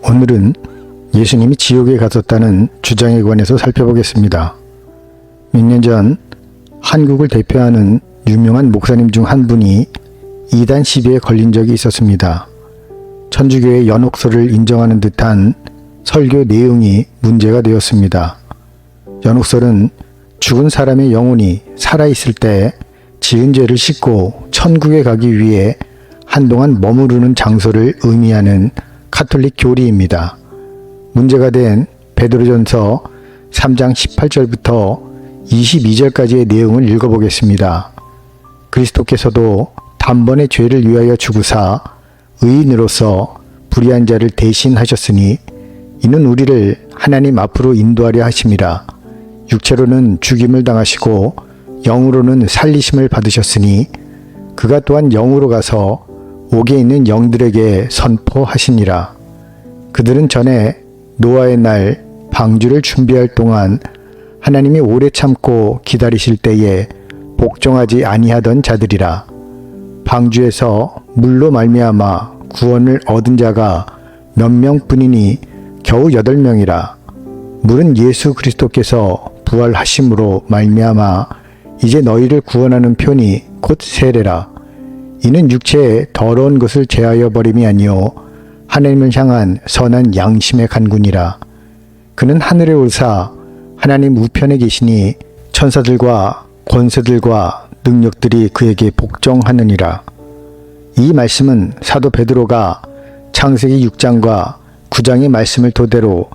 오늘은 예수님이 지옥에 갔었다는 주장에 관해서 살펴보겠습니다. 몇 년 전 한국을 대표하는 유명한 목사님 중 한 분이 이단 시비에 걸린 적이 있었습니다. 천주교의 연옥설을 인정하는 듯한 설교 내용이 문제가 되었습니다. 연옥설은 죽은 사람의 영혼이 살아있을 때 지은 죄를 씻고 천국에 가기 위해 한동안 머무르는 장소를 의미하는 가톨릭 교리입니다. 문제가 된 베드로전서 3장 18절부터 22절까지의 내용을 읽어보겠습니다. 그리스도께서도 단번에 죄를 위하여 죽으사 의인으로서 불의한 자를 대신하셨으니 이는 우리를 하나님 앞으로 인도하려 하심이라. 육체로는 죽임을 당하시고 영으로는 살리심을 받으셨으니 그가 또한 영으로 가서 옥에 있는 영들에게 선포하시니라. 그들은 전에 노아의 날 방주를 준비할 동안 하나님이 오래 참고 기다리실 때에 복종하지 아니하던 자들이라. 방주에서 물로 말미암아 구원을 얻은 자가 몇 명뿐이니 겨우 8명이라. 물은 예수 그리스도께서 부활하심으로 말미암아 이제 너희를 구원하는 편이 곧 세례라. 이는 육체의 더러운 것을 제하여 버림이 아니요 하나님을 향한 선한 양심의 간군이라. 그는 하늘에 오르사 하나님 우편에 계시니 천사들과 권세들과 능력들이 그에게 복종하느니라. 이 말씀은 사도 베드로가 창세기 6장과 9장의 말씀을 토대로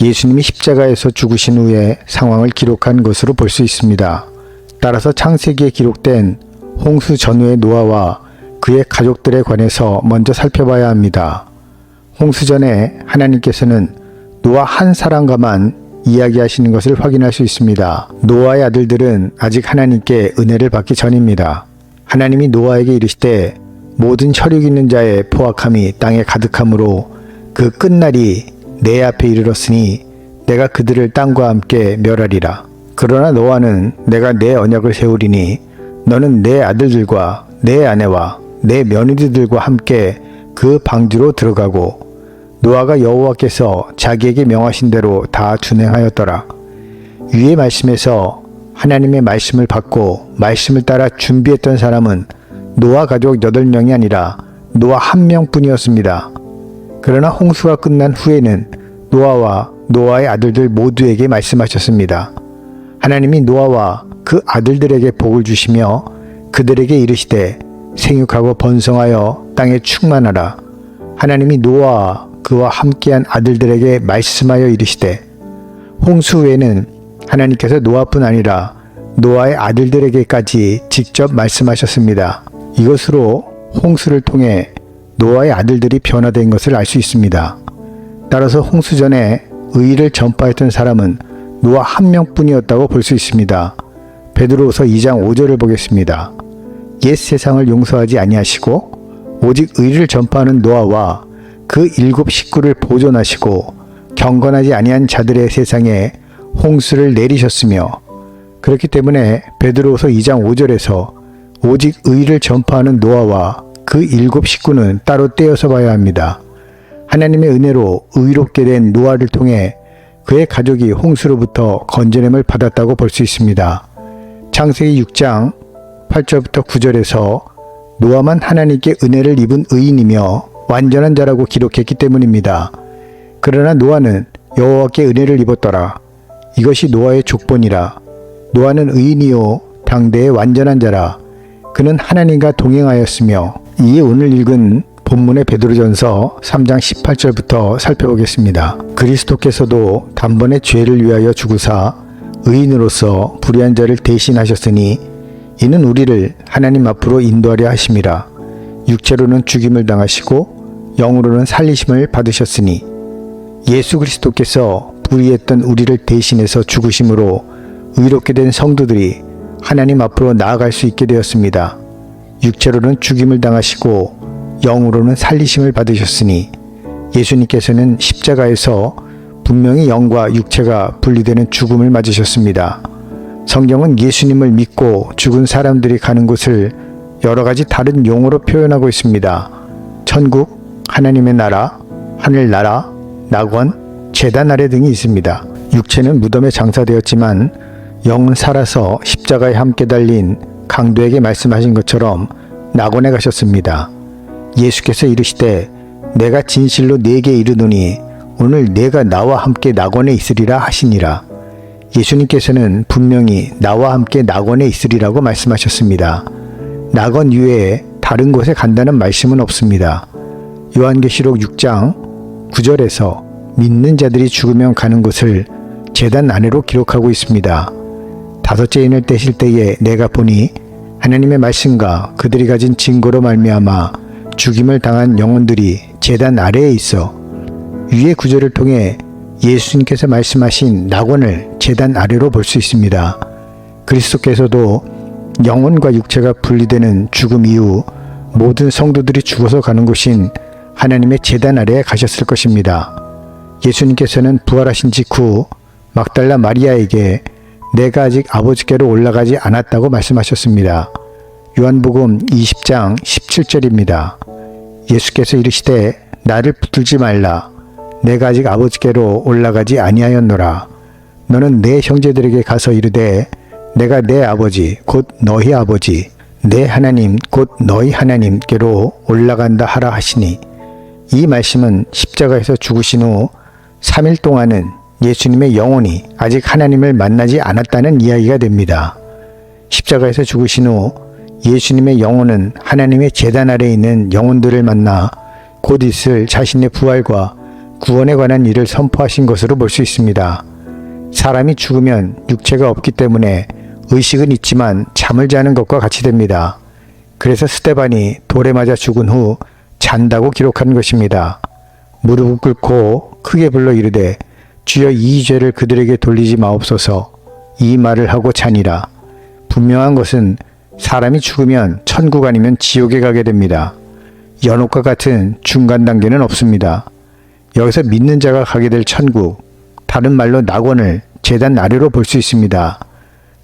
예수님이 십자가에서 죽으신 후의 상황을 기록한 것으로 볼 수 있습니다. 따라서 창세기에 기록된 홍수 전후의 노아와 그의 가족들에 관해서 먼저 살펴봐야 합니다. 홍수 전에 하나님께서는 노아 한 사람과만 이야기하시는 것을 확인할 수 있습니다. 노아의 아들들은 아직 하나님께 은혜를 받기 전입니다. 하나님이 노아에게 이르시되 모든 혈육 있는 자의 포악함이 땅에 가득함으로 그 끝날이 내 앞에 이르렀으니 내가 그들을 땅과 함께 멸하리라. 그러나 노아는 내가 내 언약을 세우리니 너는 내 아들들과 내 아내와 내 며느리들과 함께 그 방주로 들어가고 노아가 여호와께서 자기에게 명하신 대로 다 준행하였더라. 위의 말씀에서 하나님의 말씀을 받고 말씀을 따라 준비했던 사람은 노아 가족 8명이 아니라 노아 1명뿐이었습니다. 그러나 홍수가 끝난 후에는 노아와 노아의 아들들 모두에게 말씀하셨습니다. 하나님이 노아와 그 아들들에게 복을 주시며 그들에게 이르시되 생육하고 번성하여 땅에 충만하라. 하나님이 노아와 그와 함께한 아들들에게 말씀하여 이르시되 홍수 후에는 하나님께서 노아뿐 아니라 노아의 아들들에게까지 직접 말씀하셨습니다. 이것으로 홍수를 통해 노아의 아들들이 변화된 것을 알 수 있습니다. 따라서 홍수 전에 의의를 전파했던 사람은 노아 1명뿐이었다고 볼 수 있습니다. 베드로후서 2장 5절을 보겠습니다. 옛 세상을 용서하지 아니하시고 오직 의의를 전파하는 노아와 그 7 식구를 보존하시고 경건하지 아니한 자들의 세상에 홍수를 내리셨으며, 그렇기 때문에 베드로후서 2장 5절에서 오직 의의를 전파하는 노아와 그 7 식구는 따로 떼어서 봐야 합니다. 하나님의 은혜로 의롭게 된 노아를 통해 그의 가족이 홍수로부터 건져냄을 받았다고 볼 수 있습니다. 창세기 6장 8절부터 9절에서 노아만 하나님께 은혜를 입은 의인이며 완전한 자라고 기록했기 때문입니다. 그러나 노아는 여호와께 은혜를 입었더라. 이것이 노아의 족본이라. 노아는 의인이요 당대의 완전한 자라. 그는 하나님과 동행하였으며. 이에 오늘 읽은 본문의 베드로전서 3장 18절부터 살펴보겠습니다. 그리스도께서도 단번에 죄를 위하여 죽으사 의인으로서 불의한 자를 대신하셨으니 이는 우리를 하나님 앞으로 인도하려 하심이라. 육체로는 죽임을 당하시고 영으로는 살리심을 받으셨으니 예수 그리스도께서 불의했던 우리를 대신해서 죽으심으로 의롭게 된 성도들이 하나님 앞으로 나아갈 수 있게 되었습니다. 육체로는 죽임을 당하시고 영으로는 살리심을 받으셨으니 예수님께서는 십자가에서 분명히 영과 육체가 분리되는 죽음을 맞으셨습니다. 성경은 예수님을 믿고 죽은 사람들이 가는 곳을 여러 가지 다른 용어로 표현하고 있습니다. 천국, 하나님의 나라, 하늘나라, 낙원, 제단 아래 등이 있습니다. 육체는 무덤에 장사되었지만 영은 살아서 십자가에 함께 달린 강도에게 말씀하신 것처럼 낙원에 가셨습니다. 예수께서 이르시되 내가 진실로 네게 이르노니 오늘 네가 나와 함께 낙원에 있으리라 하시니라. 예수님께서는 분명히 나와 함께 낙원에 있으리라고 말씀하셨습니다. 낙원 이외에 다른 곳에 간다는 말씀은 없습니다. 요한계시록 6장 9절에서 믿는 자들이 죽으면 가는 곳을 제단 아래로 기록하고 있습니다. 다섯째 인을 떼실 때에 내가 보니 하나님의 말씀과 그들이 가진 증거로 말미암아 죽임을 당한 영혼들이 제단 아래에 있어 위의 구절을 통해 예수님께서 말씀하신 낙원을 제단 아래로 볼 수 있습니다. 그리스도께서도 영혼과 육체가 분리되는 죽음 이후 모든 성도들이 죽어서 가는 곳인 하나님의 제단 아래에 가셨을 것입니다. 예수님께서는 부활하신 직후 막달라 마리아에게 내가 아직 아버지께로 올라가지 않았다고 말씀하셨습니다. 요한복음 20장 17절입니다. 예수께서 이르시되 나를 붙들지 말라. 내가 아직 아버지께로 올라가지 아니하였노라. 너는 내 형제들에게 가서 이르되 내가 내 아버지 곧 너희 아버지 내 하나님 곧 너희 하나님께로 올라간다 하라 하시니, 이 말씀은 십자가에서 죽으신 후 3일 동안은 예수님의 영혼이 아직 하나님을 만나지 않았다는 이야기가 됩니다. 십자가에서 죽으신 후 예수님의 영혼은 하나님의 제단 아래에 있는 영혼들을 만나 곧 있을 자신의 부활과 구원에 관한 일을 선포하신 것으로 볼 수 있습니다. 사람이 죽으면 육체가 없기 때문에 의식은 있지만 잠을 자는 것과 같이 됩니다. 그래서 스데반이 돌에 맞아 죽은 후 잔다고 기록한 것입니다. 무릎을 꿇고 크게 불러 이르되 주여 이 죄를 그들에게 돌리지 마옵소서. 이 말을 하고 자니라. 분명한 것은 사람이 죽으면 천국 아니면 지옥에 가게 됩니다. 연옥과 같은 중간 단계는 없습니다. 여기서 믿는 자가 가게 될 천국, 다른 말로 낙원을 제단 아래로 볼 수 있습니다.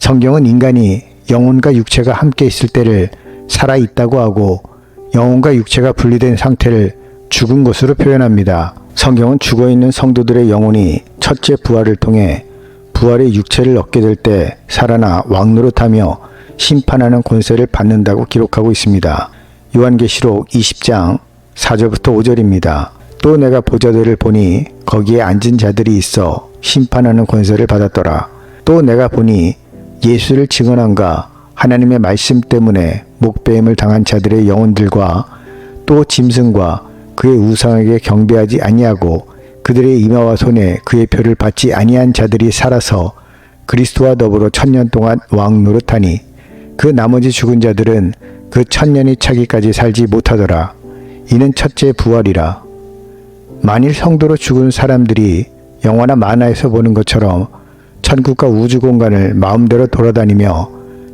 성경은 인간이 영혼과 육체가 함께 있을 때를 살아있다고 하고 영혼과 육체가 분리된 상태를 죽은 것으로 표현합니다. 성경은 죽어있는 성도들의 영혼이 첫째 부활을 통해 부활의 육체를 얻게 될 때 살아나 왕노릇하며 심판하는 권세를 받는다고 기록하고 있습니다. 요한계시록 20장 4절부터 5절입니다. 또 내가 보좌들을 보니 거기에 앉은 자들이 있어 심판하는 권세를 받았더라. 또 내가 보니 예수를 증언함과 하나님의 말씀 때문에 목배임을 당한 자들의 영혼들과 또 짐승과 그의 우상에게 경배하지 아니하고 그들의 이마와 손에 그의 표를 받지 아니한 자들이 살아서 그리스도와 더불어 1000년 동안 왕노릇하니 그 나머지 죽은 자들은 그 1000년이 차기까지 살지 못하더라. 이는 첫째 부활이라. 만일 성도로 죽은 사람들이 영화나 만화에서 보는 것처럼 천국과 우주 공간을 마음대로 돌아다니며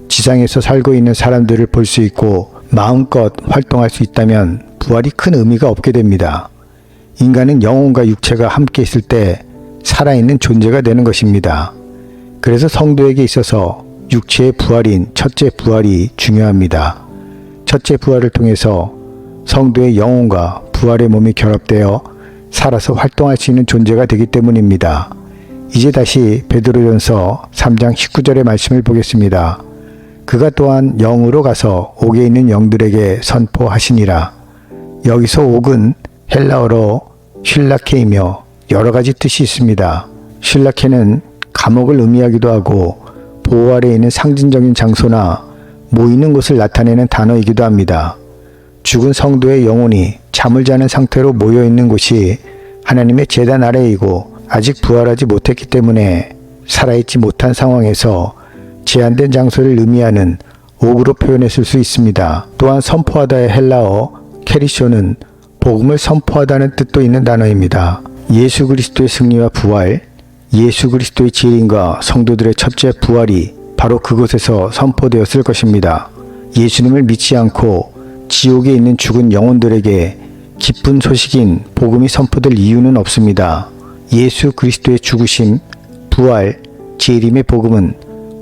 지상에서 살고 있는 사람들을 볼 수 있고 마음껏 활동할 수 있다면 부활이 큰 의미가 없게 됩니다. 인간은 영혼과 육체가 함께 있을 때 살아있는 존재가 되는 것입니다. 그래서 성도에게 있어서 육체의 부활인 첫째 부활이 중요합니다. 첫째 부활을 통해서 성도의 영혼과 부활의 몸이 결합되어 살아서 활동할 수 있는 존재가 되기 때문입니다. 이제 다시 베드로전서 3장 19절의 말씀을 보겠습니다. 그가 또한 영으로 가서 옥에 있는 영들에게 선포하시니라. 여기서 옥은 헬라어로 쉴라케이며 여러 가지 뜻이 있습니다. 쉴라케는 감옥을 의미하기도 하고 보호 아래에 있는 상징적인 장소나 모이는 곳을 나타내는 단어이기도 합니다. 죽은 성도의 영혼이 잠을 자는 상태로 모여있는 곳이 하나님의 제단 아래이고 아직 부활하지 못했기 때문에 살아있지 못한 상황에서 제한된 장소를 의미하는 옥으로 표현했을 수 있습니다. 또한 선포하다의 헬라어 케리쇼는 복음을 선포하다는 뜻도 있는 단어입니다. 예수 그리스도의 승리와 부활, 예수 그리스도의 지혜인과 성도들의 첫째 부활이 바로 그곳에서 선포되었을 것입니다. 예수님을 믿지 않고 지옥에 있는 죽은 영혼들에게 기쁜 소식인 복음이 선포될 이유는 없습니다. 예수 그리스도의 죽으심, 부활, 재림의 복음은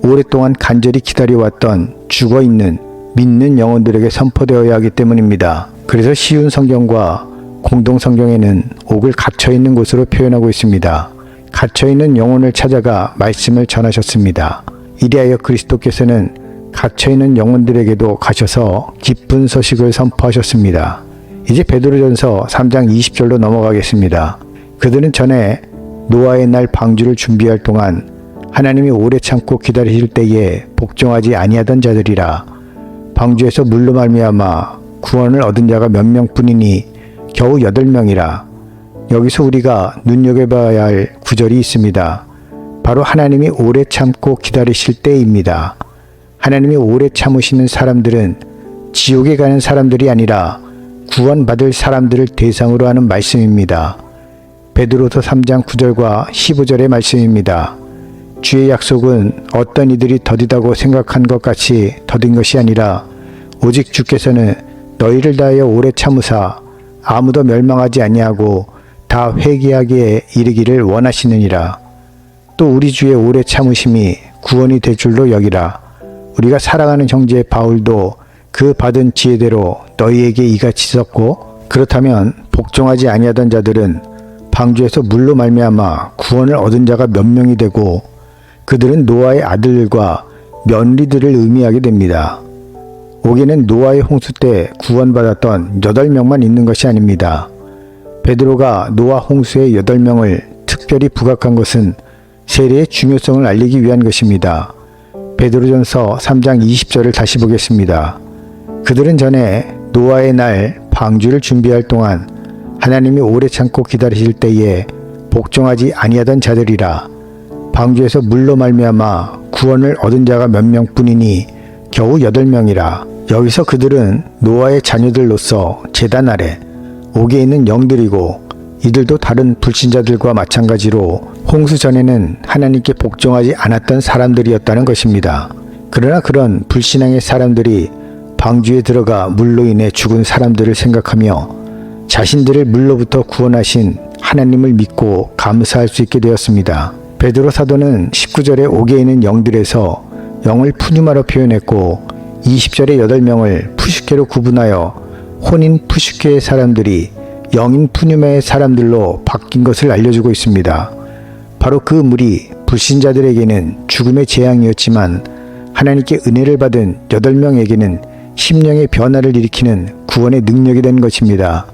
오랫동안 간절히 기다려왔던 죽어있는 믿는 영혼들에게 선포되어야 하기 때문입니다. 그래서 쉬운 성경과 공동 성경에는 옥을 갇혀있는 곳으로 표현하고 있습니다. 갇혀있는 영혼을 찾아가 말씀을 전하셨습니다. 이리하여 그리스도께서는 갇혀있는 영혼들에게도 가셔서 기쁜 소식을 선포하셨습니다. 이제 베드로전서 3장 20절로 넘어가겠습니다. 그들은 전에 노아의 날 방주를 준비할 동안 하나님이 오래 참고 기다리실 때에 복종하지 아니하던 자들이라. 방주에서 물로 말미암아 구원을 얻은 자가 몇 명뿐이니 겨우 8명이라. 여기서 우리가 눈여겨봐야 할 구절이 있습니다. 바로 하나님이 오래 참고 기다리실 때입니다. 하나님이 오래 참으시는 사람들은 지옥에 가는 사람들이 아니라 구원받을 사람들을 대상으로 하는 말씀입니다. 베드로서 3장 9절과 15절의 말씀입니다. 주의 약속은 어떤 이들이 더디다고 생각한 것 같이 더딘 것이 아니라 오직 주께서는 너희를 다하여 오래 참으사 아무도 멸망하지 아니하고 다 회개하기에 이르기를 원하시느니라. 또 우리 주의 오래 참으심이 구원이 될 줄로 여기라. 우리가 사랑하는 형제 바울도 그 받은 지혜대로 너희에게 이같이 썼고, 그렇다면 복종하지 아니하던 자들은 방주에서 물로 말미암아 구원을 얻은 자가 몇 명이 되고, 그들은 노아의 아들들과 며느리들을 의미하게 됩니다. 옥에는 노아의 홍수 때 구원받았던 8명만 있는 것이 아닙니다. 베드로가 노아 홍수의 8명을 특별히 부각한 것은 세례의 중요성을 알리기 위한 것입니다. 베드로전서 3장 20절을 다시 보겠습니다. 그들은 전에 노아의 날 방주를 준비할 동안 하나님이 오래 참고 기다리실 때에 복종하지 아니하던 자들이라. 방주에서 물로 말미암아 구원을 얻은 자가 몇 명뿐이니 겨우 8명이라. 여기서 그들은 노아의 자녀들로서 제단 아래 옥에 있는 영들이고, 이들도 다른 불신자들과 마찬가지로 홍수 전에는 하나님께 복종하지 않았던 사람들이었다는 것입니다. 그러나 그런 불신앙의 사람들이 방주에 들어가 물로 인해 죽은 사람들을 생각하며 자신들을 물로부터 구원하신 하나님을 믿고 감사할 수 있게 되었습니다. 베드로 사도는 19절에 옥에 있는 영들에서 영을 푸뉴마로 표현했고, 20절에 8명을 푸슈케로 구분하여 혼인 푸슈케의 사람들이 영인 푸뉴마의 사람들로 바뀐 것을 알려주고 있습니다. 바로 그 물이 불신자들에게는 죽음의 재앙이었지만 하나님께 은혜를 받은 8명에게는 심령의 변화를 일으키는 구원의 능력이 된 것입니다.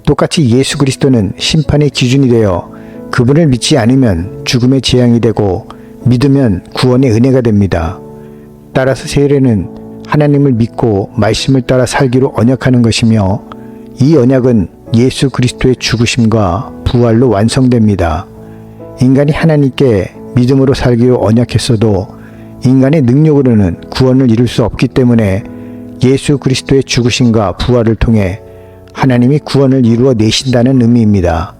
똑같이 예수 그리스도는 심판의 기준이 되어 그분을 믿지 않으면 죽음의 재앙이 되고 믿으면 구원의 은혜가 됩니다. 따라서 세례는 하나님을 믿고 말씀을 따라 살기로 언약하는 것이며, 이 언약은 예수 그리스도의 죽으심과 부활로 완성됩니다. 인간이 하나님께 믿음으로 살기로 언약했어도 인간의 능력으로는 구원을 이룰 수 없기 때문에 예수 그리스도의 죽으심과 부활을 통해 하나님이 구원을 이루어 내신다는 의미입니다.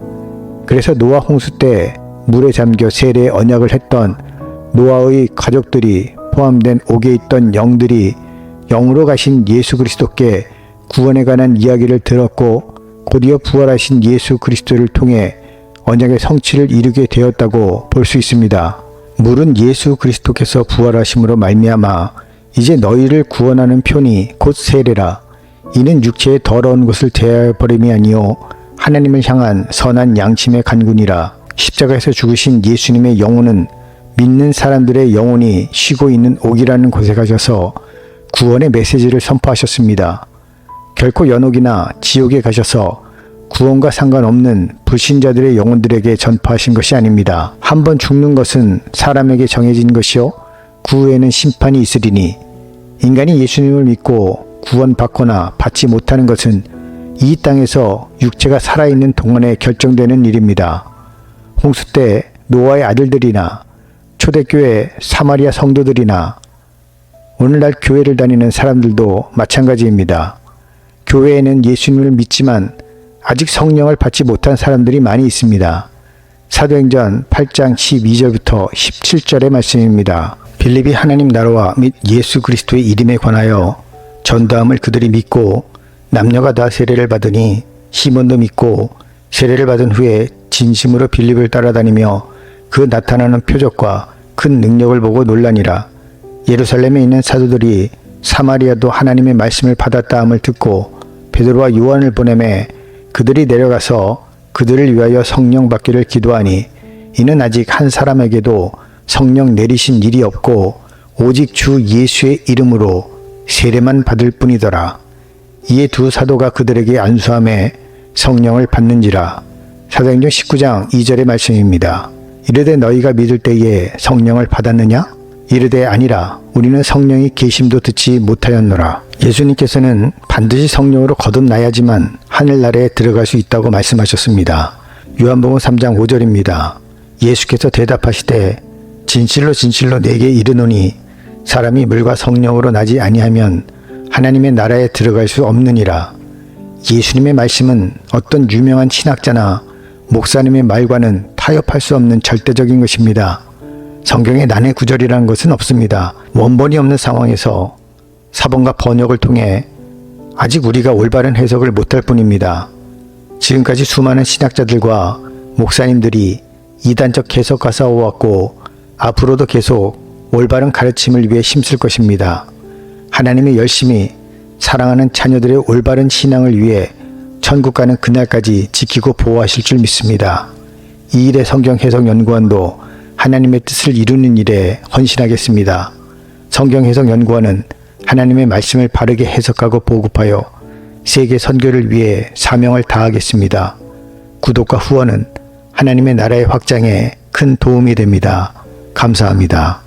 그래서 노아 홍수 때 물에 잠겨 세례의 언약을 했던 노아의 가족들이 포함된 옥에 있던 영들이 영으로 가신 예수 그리스도께 구원에 관한 이야기를 들었고, 곧이어 부활하신 예수 그리스도를 통해 언약의 성취를 이루게 되었다고 볼 수 있습니다. 물은 예수 그리스도께서 부활하심으로 말미암아 이제 너희를 구원하는 표니 곧 세례라. 이는 육체의 더러운 것을 대하여 버림이 아니요 하나님을 향한 선한 양심의 간군이라. 십자가에서 죽으신 예수님의 영혼은 믿는 사람들의 영혼이 쉬고 있는 옥이라는 곳에 가셔서 구원의 메시지를 선포하셨습니다. 결코 연옥이나 지옥에 가셔서 구원과 상관없는 불신자들의 영혼들에게 전파하신 것이 아닙니다. 한번 죽는 것은 사람에게 정해진 것이요 그 후에는 심판이 있으리니, 인간이 예수님을 믿고 구원받거나 받지 못하는 것은 이 땅에서 육체가 살아있는 동안에 결정되는 일입니다. 홍수 때 노아의 아들들이나 초대교회 사마리아 성도들이나 오늘날 교회를 다니는 사람들도 마찬가지입니다. 교회에는 예수님을 믿지만 아직 성령을 받지 못한 사람들이 많이 있습니다. 사도행전 8장 12절부터 17절의 말씀입니다. 빌립이 하나님 나라와 및 예수 그리스도의 이름에 관하여 전도함을 그들이 믿고 남녀가 다 세례를 받으니, 시몬도 믿고 세례를 받은 후에 진심으로 빌립을 따라다니며 그 나타나는 표적과 큰 능력을 보고 놀라니라. 예루살렘에 있는 사도들이 사마리아도 하나님의 말씀을 받았다 함을 듣고 베드로와 요한을 보내매 그들이 내려가서 그들을 위하여 성령 받기를 기도하니 이는 아직 한 사람에게도 성령 내리신 일이 없고 오직 주 예수의 이름으로 세례만 받을 뿐이더라. 이에 두 사도가 그들에게 안수함에 성령을 받는지라. 사도행전 19장 2절의 말씀입니다. 이르되 너희가 믿을 때에 성령을 받았느냐? 이르되 아니라 우리는 성령이 계심도 듣지 못하였노라. 예수님께서는 반드시 성령으로 거듭나야지만 하늘나라에 들어갈 수 있다고 말씀하셨습니다. 요한복음 3장 5절입니다. 예수께서 대답하시되 진실로 진실로 내게 이르노니 사람이 물과 성령으로 나지 아니하면 하나님의 나라에 들어갈 수 없느니라. 예수님의 말씀은 어떤 유명한 신학자나 목사님의 말과는 타협할 수 없는 절대적인 것입니다. 성경에 난해 구절이라는 것은 없습니다. 원본이 없는 상황에서 사본과 번역을 통해 아직 우리가 올바른 해석을 못할 뿐입니다. 지금까지 수많은 신학자들과 목사님들이 이단적 해석과 싸워왔고 앞으로도 계속 올바른 가르침을 위해 힘쓸 것입니다. 하나님이 열심히 사랑하는 자녀들의 올바른 신앙을 위해 천국 가는 그날까지 지키고 보호하실 줄 믿습니다. 이 일의 성경 해석 연구원도 하나님의 뜻을 이루는 일에 헌신하겠습니다. 성경 해석 연구원은 하나님의 말씀을 바르게 해석하고 보급하여 세계 선교를 위해 사명을 다하겠습니다. 구독과 후원은 하나님의 나라의 확장에 큰 도움이 됩니다. 감사합니다.